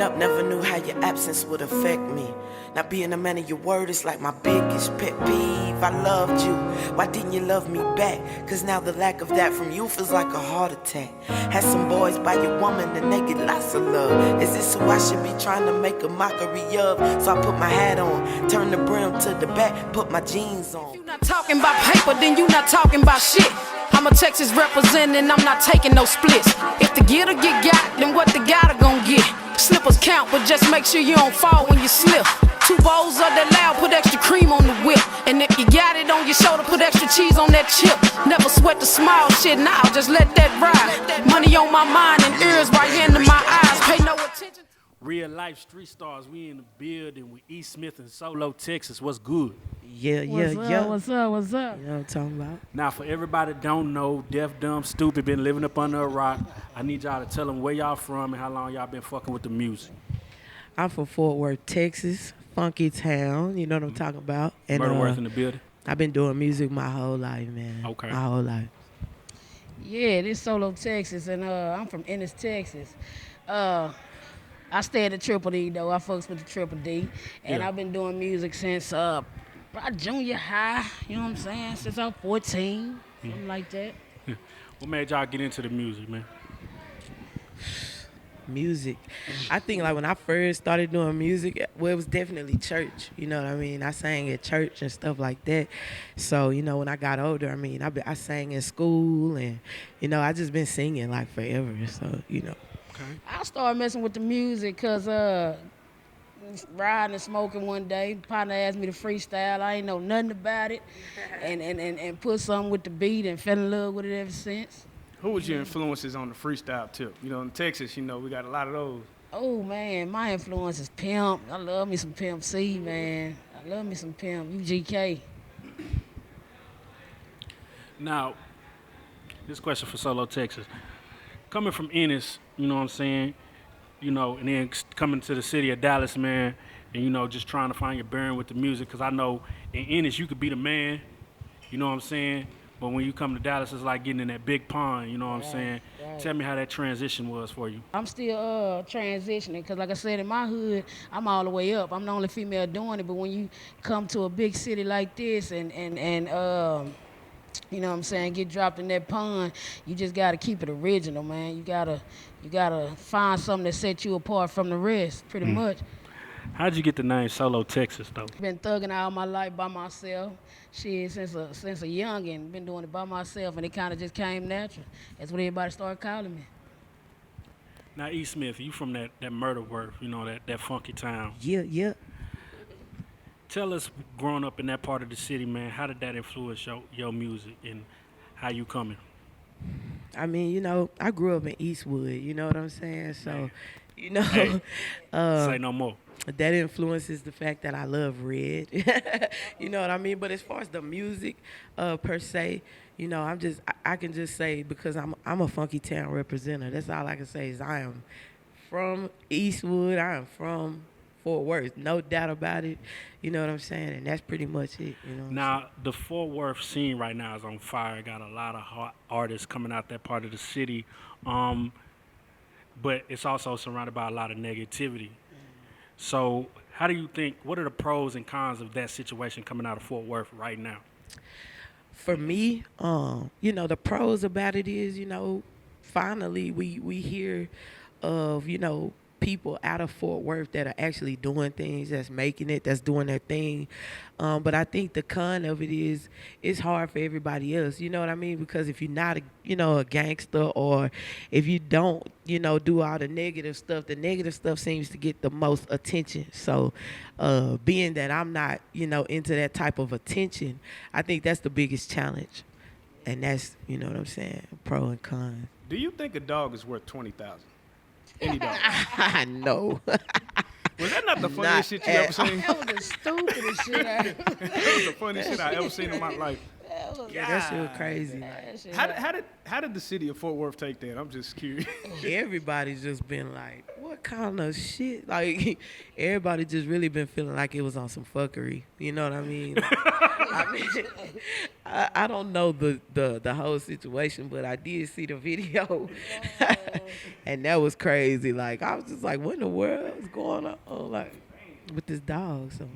up, never knew how your absence would affect me. Now being a man of your word is like my biggest pet peeve. I loved you, why didn't you love me back? Cause now the lack of that from you feels like a heart attack. Had some boys by your woman and they get lots of love. Is this who I should be trying to make a mockery of? So I put my hat on, turn the brim to the back, put my jeans on. If you not talking about paper, then you not talking about shit. I'm a Texas representing, I'm not taking no splits. If the getter get got, then what the gotta gon' get? Slippers count, but just make sure you don't fall when you slip. 2 bowls of that loud, put extra cream on the whip. And if you got it on your shoulder, put extra cheese on that chip. Never sweat the small shit, now just let that ride. Money on my mind and ears right into my eyes. Pay no attention. Real life street stars, we in the building with E. Smith in Solo, Texas. What's good? Yeah. What's up? You know what I'm talking about? Now, for everybody that don't know, deaf, dumb, stupid, been living up under a rock, I need y'all to tell them where y'all from and how long y'all been fucking with the music. I'm from Fort Worth, Texas, funky town. You know what I'm talking about? And Murderworth in the building? I've been doing music my whole life, man. Okay. My whole life. Yeah, this Solo, Texas, and I'm from Ennis, Texas. I stay at the Triple D, though. I fucks with the Triple D. And Yeah. I've been doing music since probably junior high, you know what I'm saying? Since I was 14, something like that. What made y'all get into the music, man? Music. I think like when I first started doing music, well, it was definitely church. You know what I mean? I sang at church and stuff like that. So, you know, when I got older, I mean, I sang in school and, you know, I just been singing like forever. So, you know. Okay. I started messing with the music because riding and smoking one day, partner asked me to freestyle. I ain't know nothing about it and put something with the beat and fell in love with it ever since. Who was your influences on the freestyle tip? You know, in Texas, you know, we got a lot of those. Oh, man, my influence is Pimp. I love me some Pimp C, man. I love me some Pimp, UGK. Now, this question for Solo, Texas. Coming from Ennis, you know what I'm saying, you know, and then coming to the city of Dallas, man, and, you know, just trying to find your bearing with the music, because I know in Ennis you could be the man, you know what I'm saying, but when you come to Dallas, it's like getting in that big pond, you know what I'm saying. Right. Tell me how that transition was for you. I'm still transitioning because, like I said, in my hood, I'm all the way up. I'm the only female doing it, but when you come to a big city like this and you know what I'm saying, get dropped in that pond, you just got to keep it original, man. You gotta find something that sets you apart from the rest, pretty much. How'd you get the name Solo, Texas, though? Been thugging all my life by myself. Shit, since a youngin', been doing it by myself, and it kind of just came natural. That's what everybody started calling me. Now, E. Smith, you from that Murderworth, you know, that funky town. Yeah. Tell us, growing up in that part of the city, man, how did that influence your music and how you coming? I mean, you know, I grew up in Eastwood, you know what I'm saying? So, you know, Hey, say no more. that influences the fact that I love red. You know what I mean? But as far as the music per se, you know, I can just say, because I'm a funky town representative. That's all I can say is I am from Eastwood. I am from Fort Worth, no doubt about it. You know what I'm saying? And that's pretty much it. You know. Now, the Fort Worth scene right now is on fire. Got a lot of hot artists coming out that part of the city, but it's also surrounded by a lot of negativity. So, how do you think? What are the pros and cons of that situation coming out of Fort Worth right now? For me, you know, the pros about it is, you know, finally we hear of, you know, people out of Fort Worth that are actually doing things, that's making it, that's doing their thing. But I think the con of it is it's hard for everybody else. You know what I mean? Because if you're not, a gangster, or if you don't, do all the negative stuff seems to get the most attention. So being that I'm not, into that type of attention, I think that's the biggest challenge. And that's, you know what I'm saying, pro and con. Do you think a dog is worth $20,000? Any dog? No. Was that not the funniest shit you ever seen? That was the stupidest shit I That was the funniest shit I ever seen in my life. That Yeah, that shit was God, crazy. man. Like, That shit How did the city of Fort Worth take that? I'm just curious. everybody's just been like, what kind of shit? Like, everybody just really been feeling like it was on some fuckery. You know what I mean? Like, I mean, I don't know the whole situation, but I did see the video, and that was crazy. Like, I was just like, what in the world is going on? Like, with this dog. So,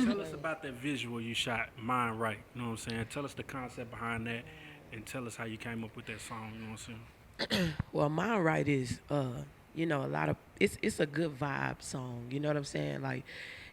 Tell us about that visual you shot, Mind Right. You know what I'm saying? Tell us the concept behind that, and tell us how you came up with that song. You know what I'm saying? well, mine right is, you know, a lot of it's a good vibe song. You know what I'm saying? Like,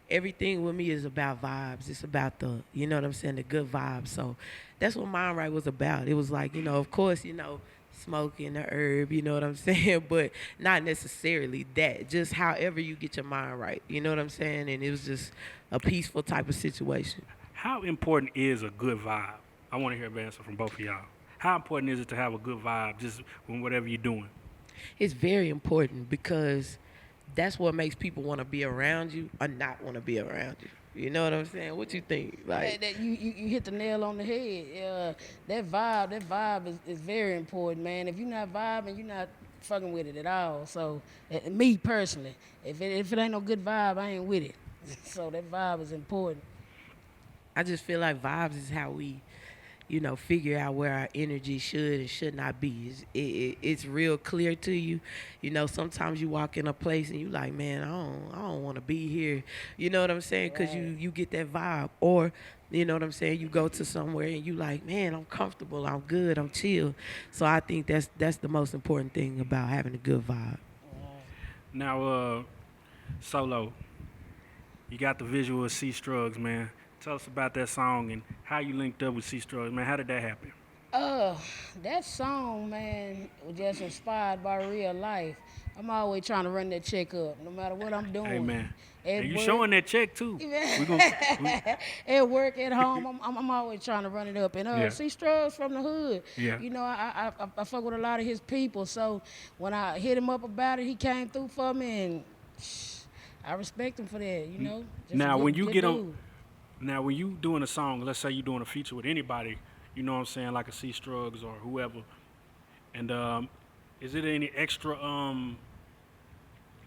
everything with me is about vibes. It's about you know what I'm saying, the good vibes. So that's what mine right was about. It was like, you know, of course, you know, smoking the herb, you know what I'm saying, but not necessarily that. Just however you get your mind right. You know what I'm saying? And it was just a peaceful type of situation. How important is a good vibe? I want to hear an answer from both of y'all. How important is it to have a good vibe just when whatever you're doing? It's very important because that's what makes people want to be around you or not want to be around you. You know what I'm saying? What you think? Like, you hit the nail on the head. That vibe is very important, man. If you're not vibing, you're not fucking with it at all. So, me personally, if it ain't no good vibe, I ain't with it. So that vibe is important. I just feel like vibes is how we, you know, figure out where our energy should and should not be. It's real clear to you. You know, sometimes you walk in a place and you like, man, I don't want to be here. You know what I'm saying? Because you get that vibe. Or, you know what I'm saying, you go to somewhere and you like, man, I'm comfortable, I'm good, I'm chill. So I think that's the most important thing about having a good vibe. Now, Solo, you got the visual of C Strugs, man. Tell us about that song and how you linked up with C Strugs, man. How did that happen? Uh, that song, man, was just inspired by real life. I'm always trying to run that check up, no matter what I'm doing. Hey, man. At And you work- showing that check, too. At work, at home, I'm always trying to run it up. And Yeah. see Strugs from the hood. Yeah. You know, I fuck with a lot of his people. So when I hit him up about it, he came through for me, and I respect him for that. You know. Just a Now, good- when you good get on, dude. now when you doing a song, let's say you doing a feature with anybody, you know what I'm saying, like a C Strugs or whoever, and is it any extra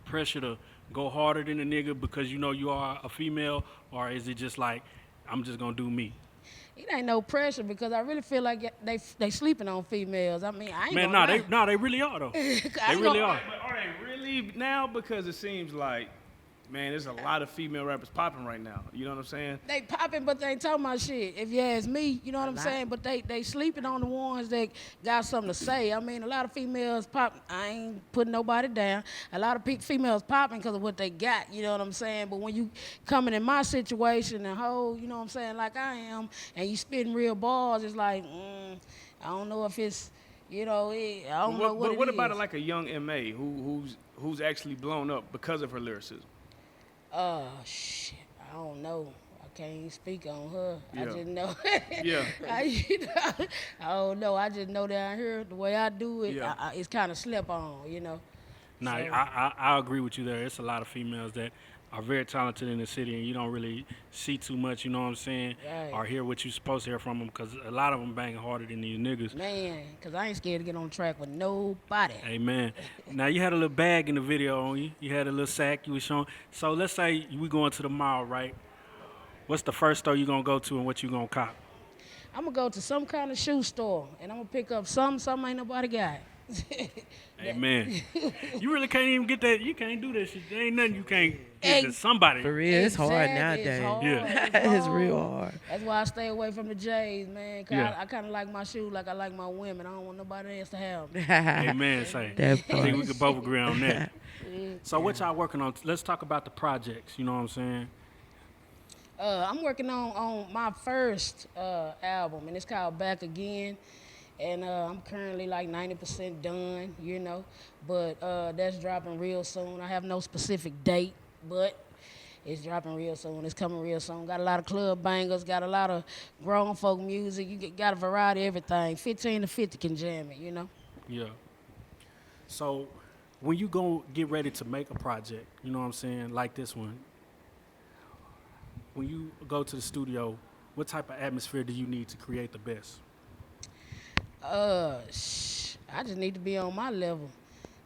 pressure to go harder than a nigga because you know you are a female, or is it just like I'm just gonna do me? It ain't no pressure because I really feel like they sleeping on females. I mean, I ain't Man, gonna lie. they really are though. I They ain't really gonna- are. But are they really now? Because it seems like, man, there's a lot of female rappers popping right now. You know what I'm saying? They popping, but they ain't talking about shit. If you ask me, you know what I'm lot. saying? But they sleeping on the ones that got something to say. I mean, a lot of females pop. I ain't putting nobody down. A lot of females popping because of what they got. You know what I'm saying? But when you coming in my situation and whole, you know what I'm saying, like I am, and you spitting real bars, it's like, I don't know if it's, you know, I don't know what But it what is. about like a young Ma who's actually blown up because of her lyricism? Shit, I don't know. I can't speak on her. I Yeah. just know. Yeah. I don't know. I just know down here the way I do it, Yeah. it's kind of slip on, you know. Nah, So- I agree with you there. It's a lot of females that are very talented in the city, and you don't really see too much. You know what I'm saying? Right. Or hear what you're supposed to hear from them, because a lot of them banging harder than these niggas. Man, because I ain't scared to get on track with nobody. Amen. Now you had a little bag in the video on you. You had a little sack you was showing. So let's say we going to the mall, right? What's the first store you gonna go to, and what you gonna cop? I'm going to go to some kind of shoe store, and I'm going to pick up something ain't nobody got. Amen. You really can't even get that. You can't do that shit. There ain't nothing you can't get to Ex- somebody. For real, it's hard Exactly, nowadays. It's hard. Yeah. It's real hard. That's why I stay away from the J's, man. 'Cause Yeah. I kind of like my shoes like I like my women. I don't want nobody else to have them. Amen. Say. That I think part. we could both agree on that. So what y'all working on? Let's talk about the projects. You know what I'm saying? I'm working on my first album, and it's called Back Again. And I'm currently like 90% done, you know. But that's dropping real soon. I have no specific date, but it's dropping real soon. It's coming real soon. Got a lot of club bangers, got a lot of grown folk music. You got a variety of everything. 15 to 50 can jam it, you know. Yeah. So when you go get ready to make a project, you know what I'm saying, like this one, when you go to the studio, What type of atmosphere do you need to create the best? I just need to be on my level.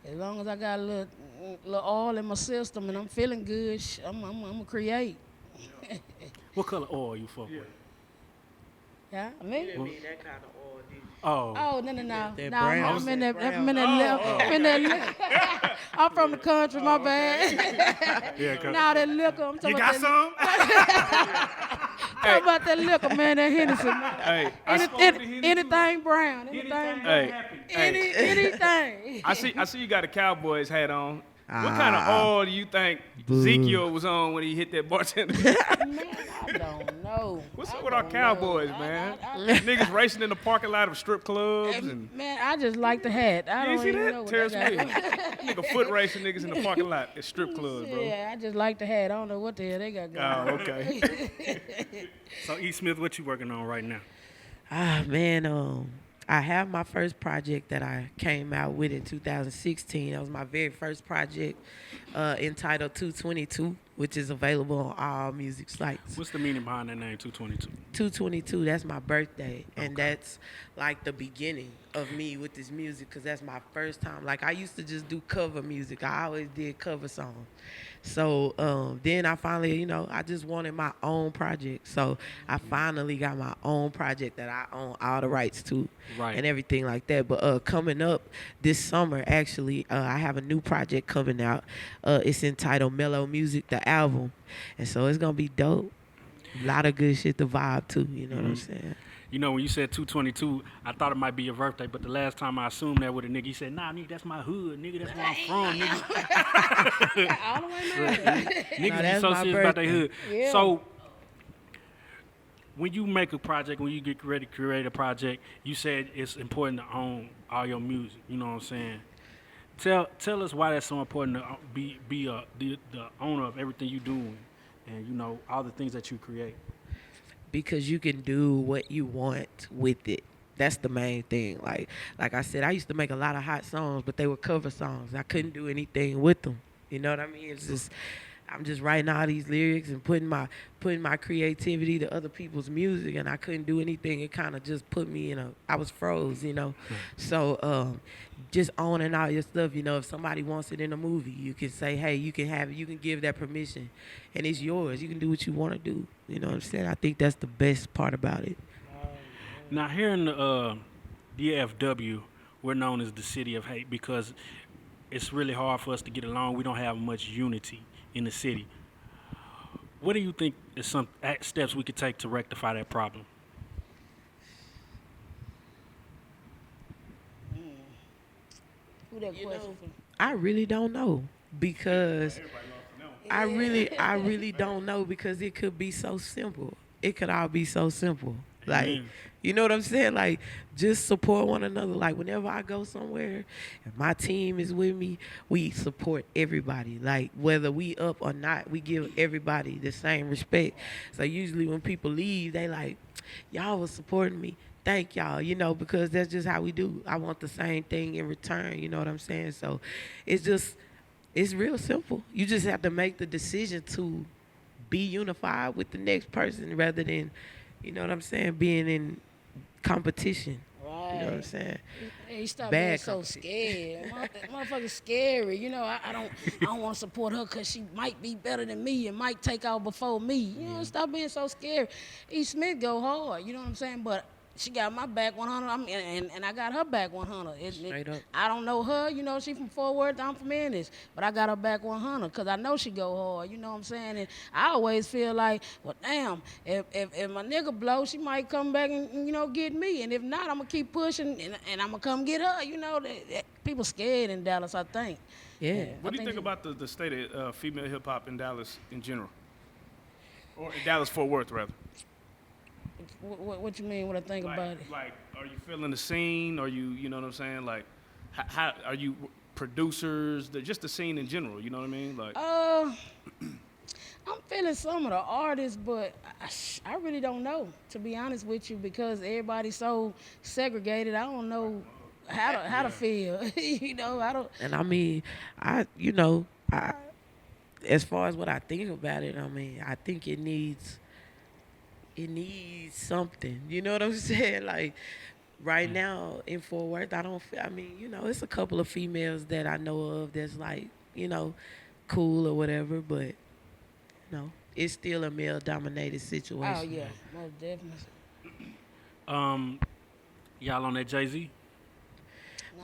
As long as I got a little oil in my system and I'm feeling good, I'm gonna create. What color oil you fuck with? Yeah, me. You didn't mean that kind of oil, did you? Oh, Oh no! that No, brown. I'm in that. Brown. I'm in that liquor. I'm from the country. My bad. yeah. 'Cause Now that liquor. I'm talking You about got that. some? Talking about that liquor, man. That Hennessy. Man. Hey, Anything brown. Anything. hey, hey. Anything. I see you got a Cowboys hat on. What kind of oil do you think Ezekiel was on when he hit that bartender? Man, I don't know. What's I up with our don't Cowboys, know. man? I- Niggas racing in the parking lot of strip clubs and Man, I just like the hat. I you don't see even know that? what Terrence that Williams. got. Nigga foot racing niggas in the parking lot at strip clubs, bro. Yeah, I just like the hat. I don't know what the hell they got going Oh, on. okay. So E. Smith, what you working on right now? Man, I have my first project that I came out with in 2016. That was my very first project, entitled 222, which is available on all music sites. What's the meaning behind that name, 222? 222, that's my birthday, and that's like the beginning of me with this music, because that's my first time. Like, I used to just do cover music. I always did cover songs. So then I finally, I just wanted my own project. So I finally got my own project that I own all the rights to, Right. and everything like that. But coming up this summer, actually, I have a new project coming out. It's entitled Mellow Music, the album. And so it's going to be dope. A lot of good shit to vibe to, you know what I'm saying? You know, when you said 222, I thought it might be your birthday, but the last time I assumed that with a nigga, he said, nah, nigga, that's my hood, nigga, that's where I'm from, nigga. All the way down. Niggas be that's so my serious about their birthday. hood. Yeah. So, when you make a project, when you get ready to create a project, you said it's important to own all your music, you know what I'm saying? Tell us why that's so important to be the owner of everything you do and, all the things that you create. Because you can do what you want with it. That's the main thing. Like I said, I used to make a lot of hot songs, but they were cover songs. I couldn't do anything with them. You know what I mean? It's just, I'm just writing all these lyrics and putting my creativity to other people's music, and I couldn't do anything. It kind of just put me I was froze, So just owning all your stuff, if somebody wants it in a movie, you can say, hey, you can have it, you can give that permission, and it's yours. You can do what you want to do. You know what I'm saying? I think that's the best part about it. Now, here in the DFW, we're known as the city of hate because it's really hard for us to get along. We don't have much unity in the city. What do you think is some steps we could take to rectify that problem? Who that question for? I really don't know, because I really don't know, because it could be so simple. It could all be so simple. Like, Amen. you know what I'm saying? Like, just support one another. Like, whenever I go somewhere and my team is with me, we support everybody. Like, whether we up or not, we give everybody the same respect. So usually when people leave, they like, y'all was supporting me. Thank y'all, because that's just how we do. I want the same thing in return, you know what I'm saying? So it's real simple. You just have to make the decision to be unified with the next person rather than, you know what I'm saying, being in competition. Right. You know what I'm saying? Hey, stop Bad being so competition. scared. Motherfucker's scary. I don't want to support her because she might be better than me and might take out before me. Stop being so scary. E. Smith go hard. You know what I'm saying? But she got my back 100. And I got her back 100. Straight up. I don't know her. She from Fort Worth. I'm from Ennis. But I got her back 100 because I know she go hard. You know what I'm saying? And I always feel like, well, damn, if my nigga blow, she might come back and get me. And if not, I'm going to keep pushing and I'm going to come get her. People scared in Dallas, I think. Yeah. What do you think about the state of female hip hop in Dallas in general? Or in Dallas Fort Worth, rather? What you mean? What I think about it? Like, are you feeling the scene? Are you know what I'm saying? Like, how are you producers? Just the scene in general. You know what I mean? Like, I'm feeling some of the artists, but I really don't know, to be honest with you, because everybody's so segregated. I don't know how to feel. I don't. And I mean, as far as what I think about it, I mean, I think it needs it needs something. You know what I'm saying? Like right now in Fort Worth, I don't. I mean, it's a couple of females that I know of that's like, cool or whatever, but it's still a male-dominated situation. Oh yeah, most definitely. Um, y'all on that Jay-Z?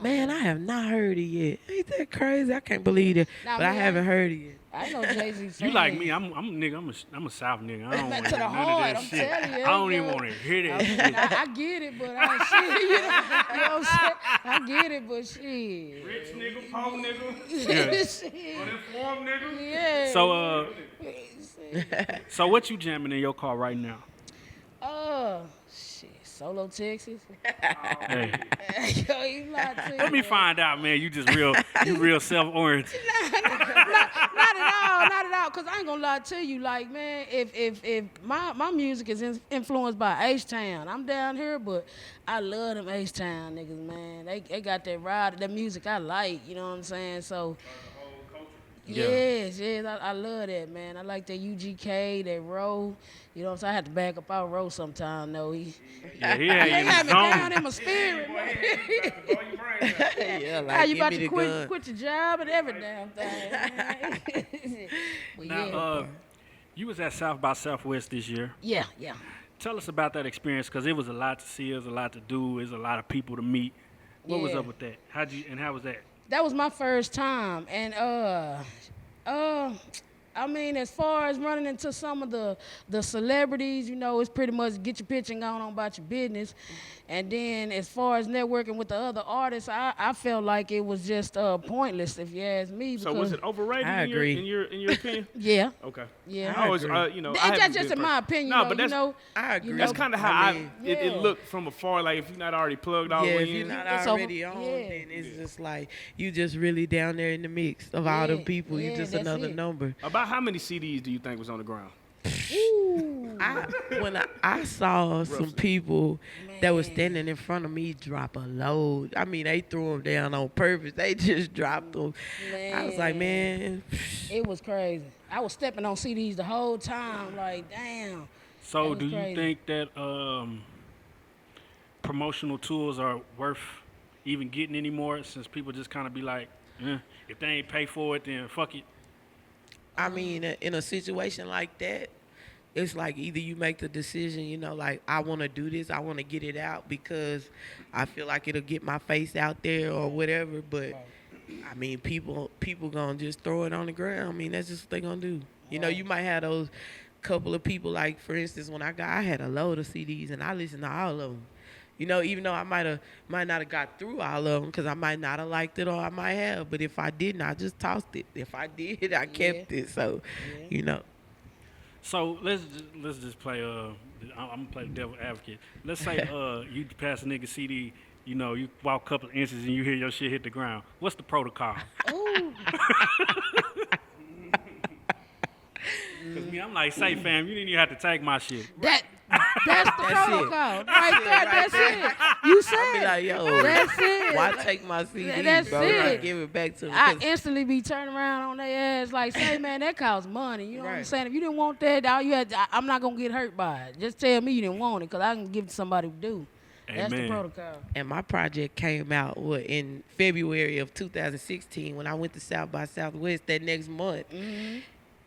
Man, I have not heard it yet. Ain't that crazy? I can't believe it, Nah, but I man, haven't heard it yet. I know Jay-Z. You like me? I'm a nigga. I'm a South nigga. I don't want To to the hear none of heart, that I'm shit. telling you, I don't even bro. want to hear that shit. I get it, but I shit. You know what I'm saying? I get it, but shit. Rich nigga, poor nigga, Shit. uninformed nigga. Yeah. So what you jamming in your car right now? Shit. Solo Texas. Hey, Yo, you lied to let me find out, man. You real self-oriented. Not at all. Cause I ain't gonna lie to you, like man, if my music is influenced by H-Town, I'm down here, but I love them H-Town niggas, man. They got that ride, that music I like. You know what I'm saying? So. Yeah. Yes, I love that, man. I like that UGK, that Row. You know what I'm saying? I have to back up out Row sometime, though. He Yeah, he had had me you down in in my spirit, man. Yeah, How you give about me to the gun. quit your job and every damn thing, man. But Now, yeah. you was at South by Southwest this year. Yeah. Tell us about that experience, because it was a lot to see, it was a lot to do, it was a lot of people to meet. What was Yeah. up with that? How was that? That was my first time, and I mean, as far as running into some of the celebrities, it's pretty much get your pitch and go on about your business. And then as far as networking with the other artists, I felt like it was just pointless, if you ask me. So was it overrated I agree. in your opinion? Yeah. Okay. Yeah. I always, agree. That's just in my opinion. No, though, but that's I agree. that's kind of how I mean, it Yeah. looked from afar. Like if you're not already plugged all the Yeah, way if you're in. not It's already over- on, yeah. then it's just like you just really down there in the mix of all them Yeah, people. You yeah, just that's another it. number. About how many CDs do you think was on the ground? When I saw some people that was standing in front of me drop a load. I mean, they threw them down on purpose. They just dropped them. I was like, man, It was crazy. I was stepping on CDs the whole time, like, damn. So That was do you crazy. think that promotional tools are worth even getting anymore, since people just kind of be like, if they ain't pay for it, then fuck it? I mean, in a situation like that, it's like either you make the decision, like I want to do this, I want to get it out because I feel like it'll get my face out there or whatever. But I mean, people gonna just throw it on the ground. I mean, that's just what they gonna do. You might have those couple of people, like for instance, when I had a load of CDs and I listened to all of them. Even though I might not have got through all of them because I might not have liked it or I might have, but if I didn't, I just tossed it. If I did, I kept it. So, So let's just play. I'm gonna play the devil advocate. Let's say you pass a nigga CD. You walk a couple of inches and you hear your shit hit the ground. What's the protocol? Ooh. Cause me, I'm like, say fam, you didn't even have to take my shit. That's the protocol. Right there. That's it. You said I'll be like, yo, that's it. why take my CD, That's bro? it. Like, give it back to me. I 'Cause instantly be turning around on their ass like, say, man, that costs money. You know what I'm Right. saying? If you didn't want that, all you had, I'm not gonna get hurt by it. Just tell me you didn't want it, cause I can give it to somebody who do. That's the Amen. protocol. And my project came out in February of 2016 when I went to South by Southwest that next month.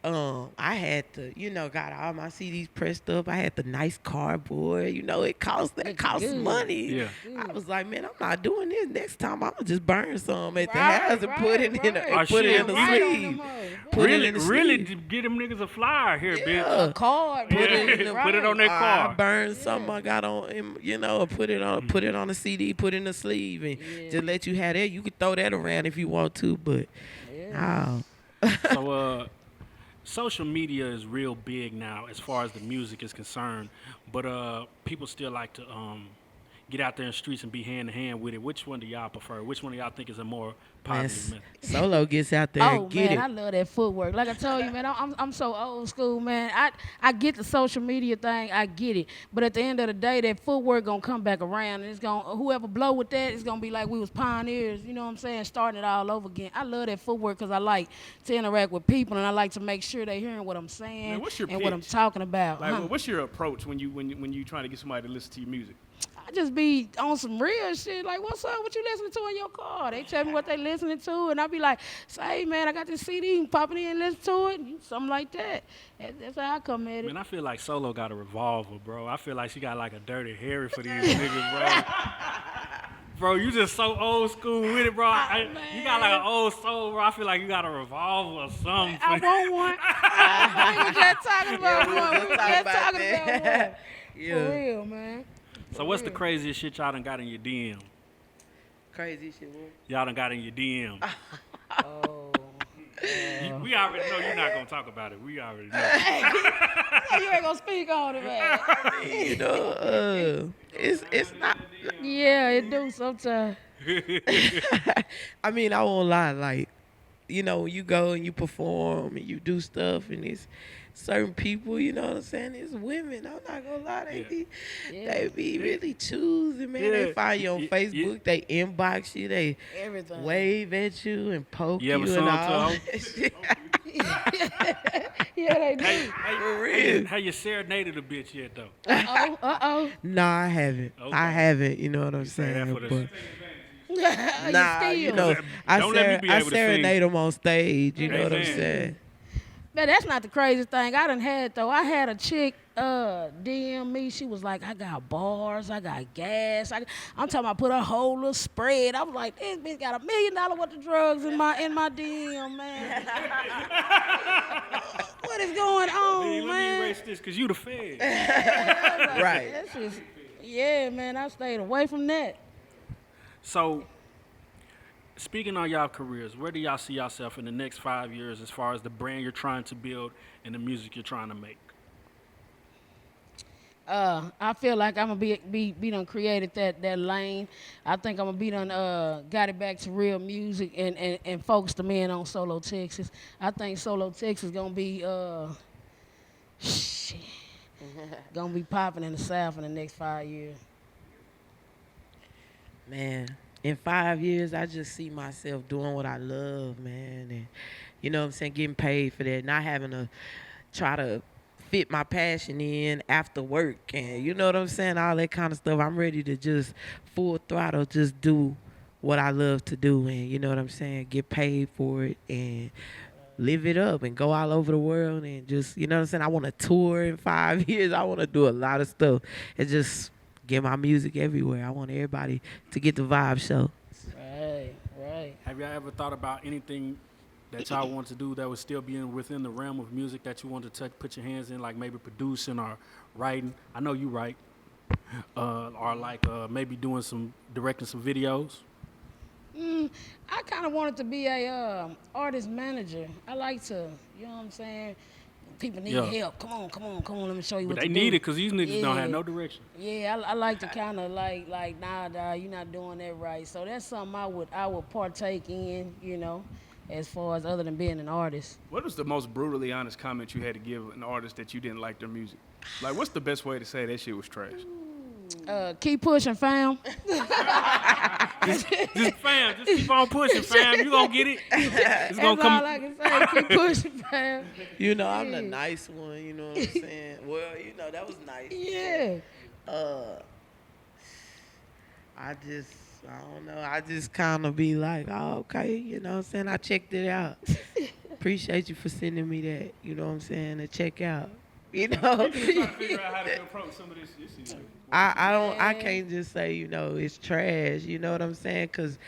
I had to, got all my CDs pressed up. I had the nice cardboard. It costs good. money. Yeah. I was like, man, I'm not doing this. Next time, I'm gonna just burn some at the Right, house and right, put it in right. and Oh, put it shit, in the right on sleeve. them hoes. Put it Really, in the really, sleeve. to get them niggas a flyer here, bitch. Yeah. Card, Put man. it- put it on their I car. burned something I got on, put it on the CD, put it in the sleeve, and just let you have that. You could throw that around if you want to, but So, social media is real big now as far as the music is concerned, but people still like to get out there in the streets and be hand to hand with it. Which one do y'all prefer? Which one do y'all think is a more Man, positive method? Solo gets out there Oh and get man, it. I love that footwork. Like I told you, man, I'm so old school, man. I get the social media thing, I get it. But at the end of the day, that footwork gonna come back around, and it's gonna whoever blow with that, it's gonna be like we was pioneers. You know what I'm saying? Starting it all over again. I love that footwork because I like to interact with people, and I like to make sure they hearing what I'm saying Man, what's your and what I'm pitch? talking about. Like, what's your approach when you trying to get somebody to listen to your music? I just be on some real shit. Like, what's up? What you listening to in your car? They tell me what they listening to, and I be like, say, man, I got this CD. Pop it in, listen to it, something like that. That's how I come at it. Man, I feel like Solo got a revolver, bro. I feel like she got like a dirty Harry for these niggas, bro. Bro, you just so old school with it, bro. You got like an old soul, bro. I feel like you got a revolver or something. I want one. We were just talking about one. We were just talking about one. For real, man. So what's the craziest shit y'all done got in your DM? Crazy shit. What? Y'all done got in your DM. Oh. We already know you're not gonna talk about it. We already know. You ain't gonna speak on it, man. You know, it's not. Yeah, it do sometimes. I mean, I won't lie. Like, you know, when you go and you perform and you do stuff, and it's certain people, you know what I'm saying? It's women. I'm not gonna lie. They be really choosing, man. They find you on Facebook. They inbox you. They Everything. wave at you and poke You ever you saw and them all to that shit. Yeah, they do. For real. How you serenaded a bitch yet though? Uh-oh. Nah, I haven't. Okay. I haven't. You know what I'm Say that saying? for the- But You nah, still. you know, Don't let me be I able to sing. serenade them on stage. You know what I'm Amen. saying? Man, that's not the craziest thing I done had, though. I had a chick DM me. She was like, I got bars, I got gas. I'm talking about put a whole little spread. I was like, this bitch got $1 million worth of drugs in my DM, man. What is going on, Let me man? erase this because you the fed. Right. That's just, yeah, man, I stayed away from that. So, speaking on y'all careers, where do y'all see yourself in the next 5 years as far as the brand you're trying to build and the music you're trying to make? I feel like I'm gonna be done created that lane. I think I'm gonna be done got it back to real music and focus the man on Solo Texas. I think Solo Texas gonna be shit, gonna be popping in the South in the next 5 years. Man, in 5 years, I just see myself doing what I love, man. And, you know what I'm saying, getting paid for that, not having to try to fit my passion in after work. And, you know what I'm saying, all that kind of stuff. I'm ready to just full throttle just do what I love to do. And, you know what I'm saying, get paid for it and live it up and go all over the world. And just, you know what I'm saying, I want to tour in 5 years. I want to do a lot of stuff and just get my music everywhere. I want everybody to get the vibe show. Right. Have y'all ever thought about anything that y'all want to do that would still be within the realm of music that you want to touch, put your hands in, like maybe producing or writing? I know you write. Or like maybe directing some videos. I kind of wanted to be a artist manager. I like to, you know what I'm saying? People need help. Come on. Let me show you But what they to need do. it because these niggas don't have no direction. Yeah, I like to kind of like nah, you're not doing that right. So that's something I would partake in, you know, as far as other than being an artist. What was the most brutally honest comment you had to give an artist that you didn't like their music? Like, what's the best way to say that shit was trash? Keep pushing, fam. Just fam, just keep on pushing, fam. You gonna get it. It's That's gonna all come. I can say. Keep pushing, fam. You know, I'm the nice one, you know what I'm saying? Well, you know, that was nice. Yeah. I don't know. I just kind of be like, oh, okay, you know what I'm saying? I checked it out. Appreciate you for sending me that, you know what I'm saying, to check out. You know? Trying to figure out how to approach some of this shit. I can't just say, you know, it's trash, you know what I'm saying? Because,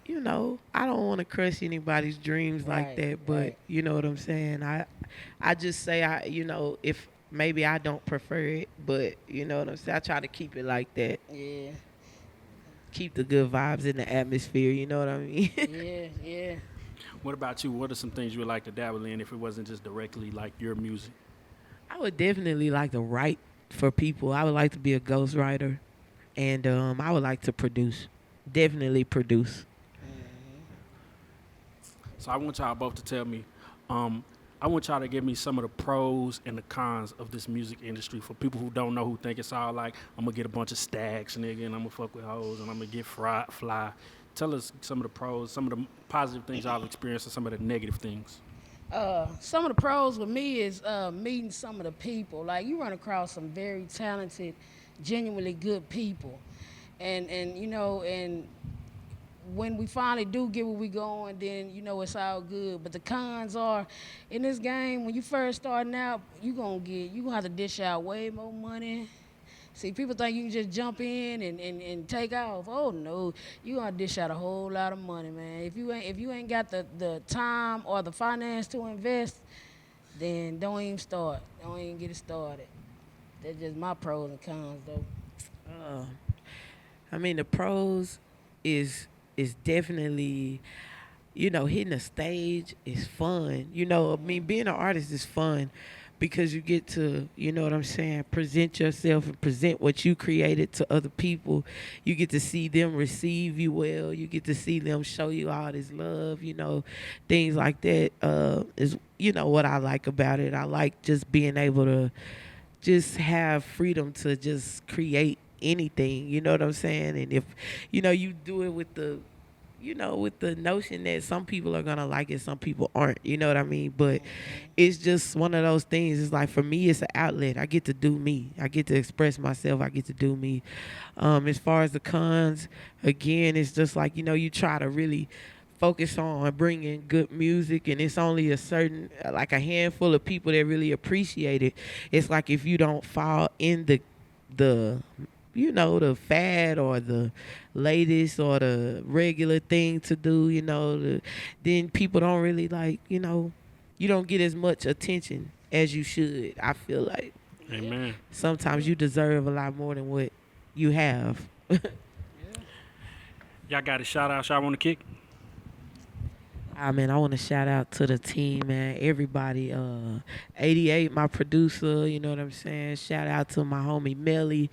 you know, I don't want to crush anybody's dreams like Right, that, but right. you know what I'm saying? I just say, you know, if maybe I don't prefer it, but you know what I'm saying? I try to keep it like that. Yeah. Keep the good vibes in the atmosphere, you know what I mean? Yeah. What about you? What are some things you would like to dabble in if it wasn't just directly like your music? I would definitely like to write for people. I would like to be a ghostwriter. and I would like to produce, definitely produce. So I want y'all both to tell me, I want y'all to give me some of the pros and the cons of this music industry for people who don't know, who think it's all like, I'm gonna get a bunch of stacks, nigga, and I'm gonna fuck with hoes, and I'm gonna get fly. Tell us some of the pros, some of the positive things y'all have experienced, and some of the negative things. Some of the pros with me is meeting some of the people. Like, you run across some very talented, genuinely good people, and you know, and when we finally do get where we going, then you know it's all good. But the cons are, in this game, when you first starting out, you gonna have to dish out way more money. See, people think you can just jump in and take off. Oh no, you gonna dish out a whole lot of money, man. If you ain't got the time or the finance to invest, then don't even start. Don't even get it started. That's just my pros and cons, though. Uh, I mean, the pros is definitely, hitting a stage is fun. I mean, being an artist is fun because you get to, you know what I'm saying, present yourself and present what you created to other people. You get to see them receive you well. You get to see them show you all this love, things like that is, what I like about it. I like just being able to just have freedom to just create anything, you know what I'm saying? And if, you do it with the notion that some people are gonna like it, some people aren't, you know what I mean? But it's just one of those things. It's like, for me, it's an outlet. I get to do me. I get to express myself. I get to do me. As far as the cons, again, it's just like, you try to really focus on bringing good music, and it's only a certain, like a handful of people that really appreciate it. It's like, if you don't fall in the the fad or the latest or the regular thing to do, then people don't really like, you don't get as much attention as you should. I feel like Amen. sometimes you deserve a lot more than what you have. Y'all got a shout out y'all want to kick? Man, I want to shout out to the team, man. Everybody, 88, my producer, you know what I'm saying? Shout out to my homie Melly.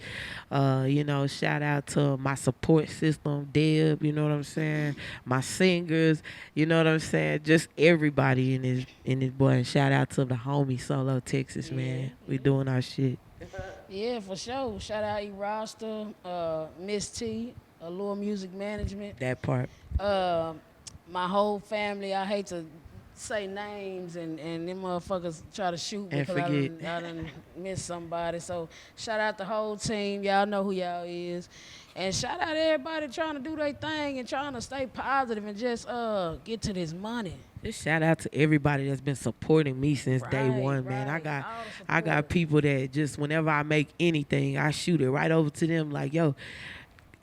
Shout out to my support system, Deb, you know what I'm saying? My singers, you know what I'm saying? Just everybody in this boy. And shout out to the homie Solo Texas, man. We doing our shit. Yeah, for sure. Shout out E-Roster, Miss T, Allure Music Management. That part. My whole family. I hate to say names and them motherfuckers try to shoot me And because forget. I done missed somebody. So shout out the whole team. Y'all know who y'all is. And shout out everybody trying to do their thing and trying to stay positive and just get to this money. Just shout out to everybody that's been supporting me since day one, man. Right. I got people that just, whenever I make anything, I shoot it right over to them like, yo,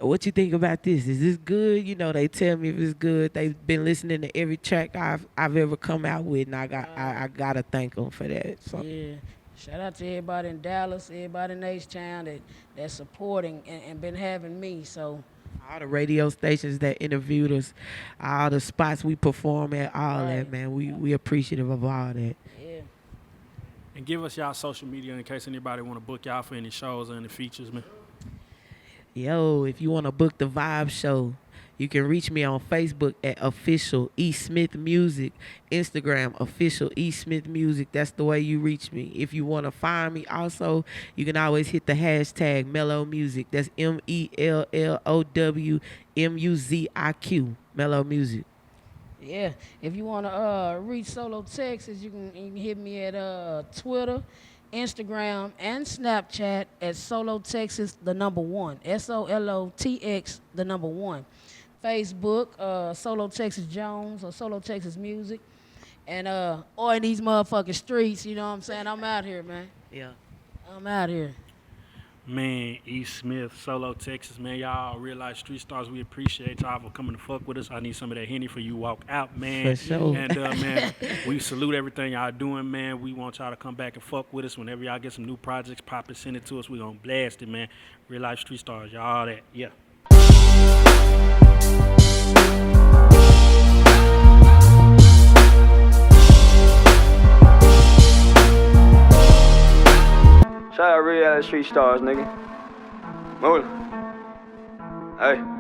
what you think about this? Is this good? They tell me if it's good. They've been listening to every track I've ever come out with, and I gotta thank them for that. So. Yeah. Shout out to everybody in Dallas, everybody in H-Town that's supporting and been having me. So all the radio stations that interviewed us, all the spots we perform at, all that, man. We appreciative of all that. yeah. And give us y'all social media in case anybody want to book y'all for any shows or any features, man. Yo, if you want to book the Vibe Show, you can reach me on Facebook at Official E. Smith Music, Instagram Official E. Smith Music. That's the way you reach me. If you want to find me also, you can always hit the hashtag Mellow Music. That's MELLOWMUZIQ, Mellow Music. Yeah, if you want to reach Solo Texas, you can hit me at Twitter, Instagram, and Snapchat at Solo Texas, the number 1. SOLOTX, the number 1. Facebook, Solo Texas Jones or Solo Texas Music. And or in these motherfucking streets, you know what I'm saying? I'm out here, man. Yeah. I'm out here. Man, E. Smith, Solo Texas, man. Y'all Reallyfe Street Stars, we appreciate y'all for coming to fuck with us. I need some of that Henny for you walk out, man. For sure. And, man, we salute everything y'all doing, man. We want y'all to come back and fuck with us. Whenever y'all get some new projects, pop it, send it to us. We gonna blast it, man. Reallyfe Street Stars, y'all that. Yeah. Shout out Reallyfe Street Stars, nigga. Move. Hey.